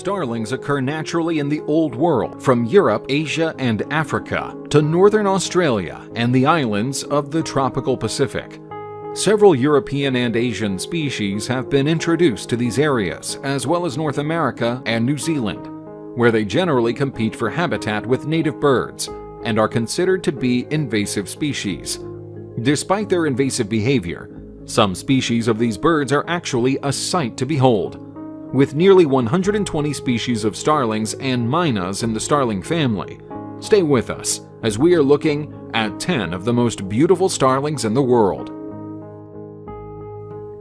starlings occur naturally in the Old World, from Europe, Asia, and Africa, to northern Australia and the islands of the tropical Pacific. Several European and Asian species have been introduced to these areas, as well as North America and New Zealand, where they generally compete for habitat with native birds and are considered to be invasive species. Despite their invasive behavior, some species of these birds are actually a sight to behold. With nearly 120 species of starlings and mynas in the starling family, stay with us as we are looking at 10 of the most beautiful starlings in the world.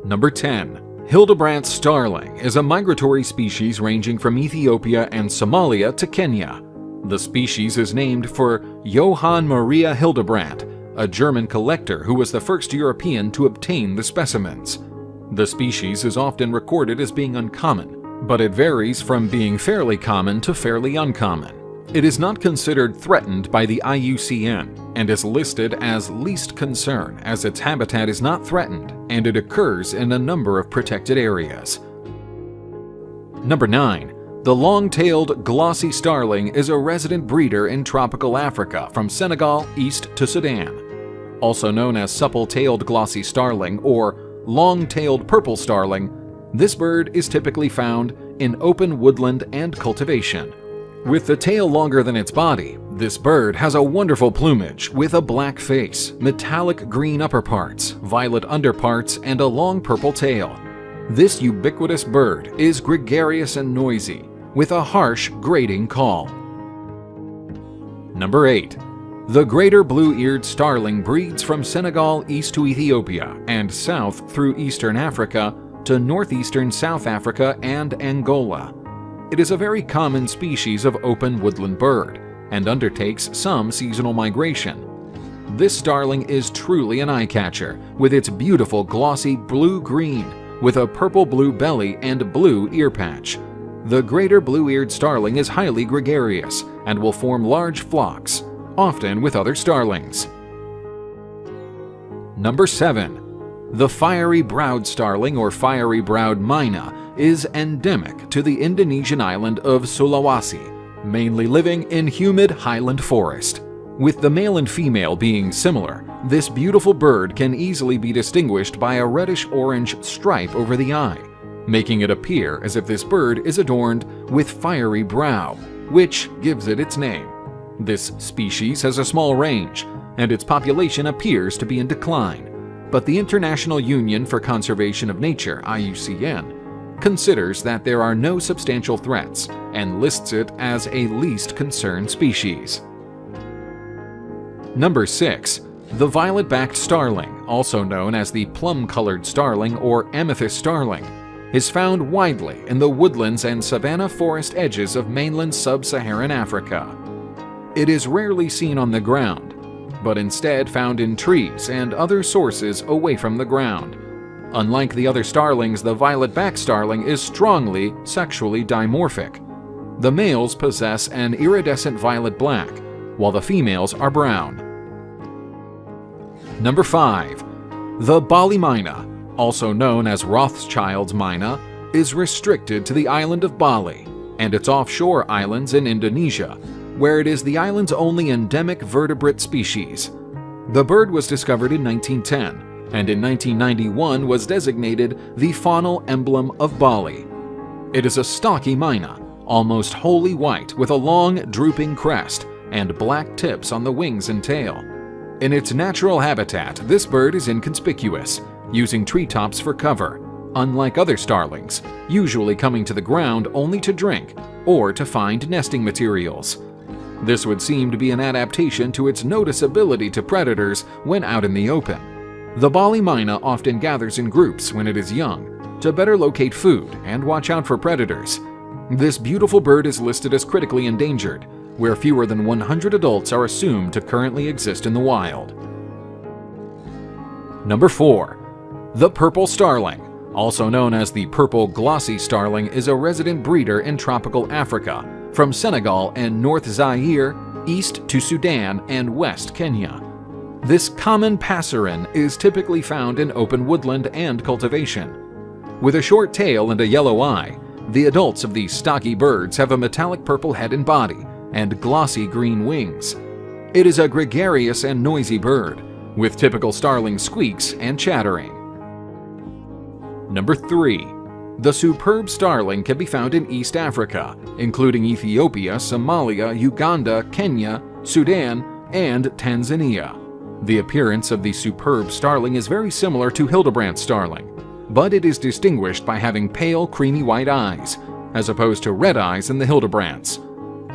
Number 10. Hildebrandt starling is a migratory species ranging from Ethiopia and Somalia to Kenya. The species is named for Johann Maria Hildebrandt, a German collector who was the first European to obtain the specimens. The species is often recorded as being uncommon, but it varies from being fairly common to fairly uncommon. It is not considered threatened by the IUCN and is listed as least concern as its habitat is not threatened and it occurs in a number of protected areas. Number 9. The long-tailed glossy starling is a resident breeder in tropical Africa from Senegal east to Sudan. Also known as supple-tailed glossy starling or long-tailed purple starling, this bird is typically found in open woodland and cultivation. With the tail longer than its body, this bird has a wonderful plumage with a black face, metallic green upperparts, violet underparts, and a long purple tail. This ubiquitous bird is gregarious and noisy, with a harsh, grating call. Number 8. The greater blue-eared starling breeds from Senegal east to Ethiopia and south through eastern Africa to northeastern South Africa and Angola. It is a very common species of open woodland bird and undertakes some seasonal migration. This starling is truly an eye-catcher with its beautiful glossy blue-green with a purple-blue belly and blue ear patch. The greater blue-eared starling is highly gregarious and will form large flocks, often with other starlings. Number 7. The fiery-browed starling or fiery-browed myna is endemic to the Indonesian island of Sulawesi, mainly living in humid highland forest. With the male and female being similar, this beautiful bird can easily be distinguished by a reddish-orange stripe over the eye, making it appear as if this bird is adorned with fiery brow, which gives it its name. This species has a small range, and its population appears to be in decline, but the International Union for Conservation of Nature, IUCN, considers that there are no substantial threats and lists it as a least concern species. Number 6. The violet-backed starling, also known as the plum-colored starling or amethyst starling, is found widely in the woodlands and savanna forest edges of mainland sub-Saharan Africa. It is rarely seen on the ground, but instead found in trees and other sources away from the ground. Unlike the other starlings, the violet-backed starling is strongly sexually dimorphic. The males possess an iridescent violet-black, while the females are brown. Number 5. The Bali myna, also known as Rothschild's myna, is restricted to the island of Bali and its offshore islands in Indonesia, where it is the island's only endemic vertebrate species. The bird was discovered in 1910, and in 1991 was designated the faunal emblem of Bali. It is a stocky myna, almost wholly white with a long, drooping crest and black tips on the wings and tail. In its natural habitat, this bird is inconspicuous, using treetops for cover, unlike other starlings, usually coming to the ground only to drink or to find nesting materials. This would seem to be an adaptation to its noticeability to predators when out in the open. The Bali myna often gathers in groups when it is young to better locate food and watch out for predators. This beautiful bird is listed as critically endangered, where fewer than 100 adults are assumed to currently exist in the wild. Number 4. The purple starling, also known as the purple glossy starling, is a resident breeder in tropical Africa, from Senegal and North Zaire east to Sudan and West Kenya. This common passerin is typically found in open woodland and cultivation. With a short tail and a yellow eye, The adults of these stocky birds have a metallic purple head and body and glossy green wings. It is a gregarious and noisy bird, with typical starling squeaks and chattering. Number 3. The superb starling can be found in East Africa, including Ethiopia, Somalia, Uganda, Kenya, Sudan, and Tanzania. The appearance of the superb starling is very similar to Hildebrandt starling, but it is distinguished by having pale, creamy white eyes, as opposed to red eyes in the Hildebrandts.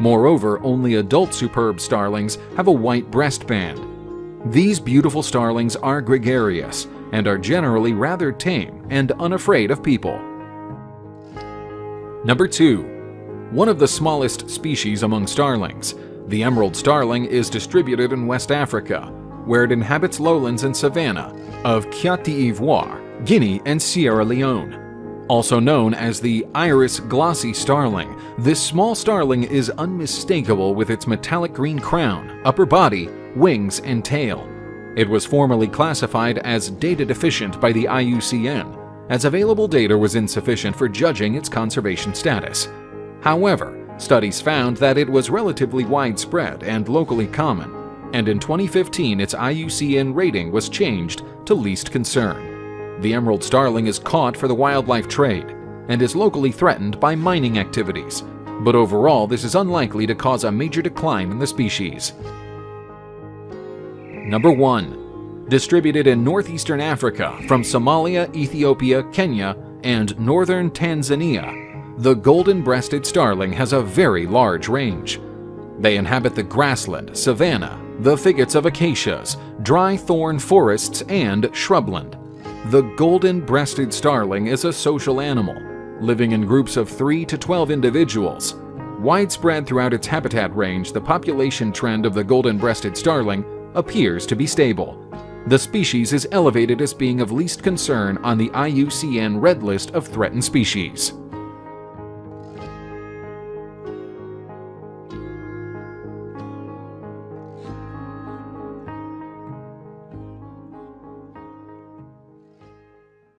Moreover, only adult superb starlings have a white breastband. These beautiful starlings are gregarious and are generally rather tame and unafraid of people. Number 2. One of the smallest species among starlings, the emerald starling is distributed in West Africa, where it inhabits lowlands and savanna of Côte d'Ivoire, Guinea, and Sierra Leone. Also known as the iris glossy starling, this small starling is unmistakable with its metallic green crown, upper body, wings, and tail. It was formerly classified as data deficient by the IUCN, as available data was insufficient for judging its conservation status. However, studies found that it was relatively widespread and locally common, and in 2015 its IUCN rating was changed to least concern. The emerald starling is caught for the wildlife trade and is locally threatened by mining activities, but overall this is unlikely to cause a major decline in the species. Number 1. Distributed in northeastern Africa from Somalia, Ethiopia, Kenya, and northern Tanzania, the golden-breasted starling has a very large range. They inhabit the grassland, savanna, the thickets of acacias, dry thorn forests, and shrubland. The golden-breasted starling is a social animal, living in groups of 3 to 12 individuals. Widespread throughout its habitat range, the population trend of the golden-breasted starling appears to be stable. The species is elevated as being of least concern on the IUCN Red List of threatened species.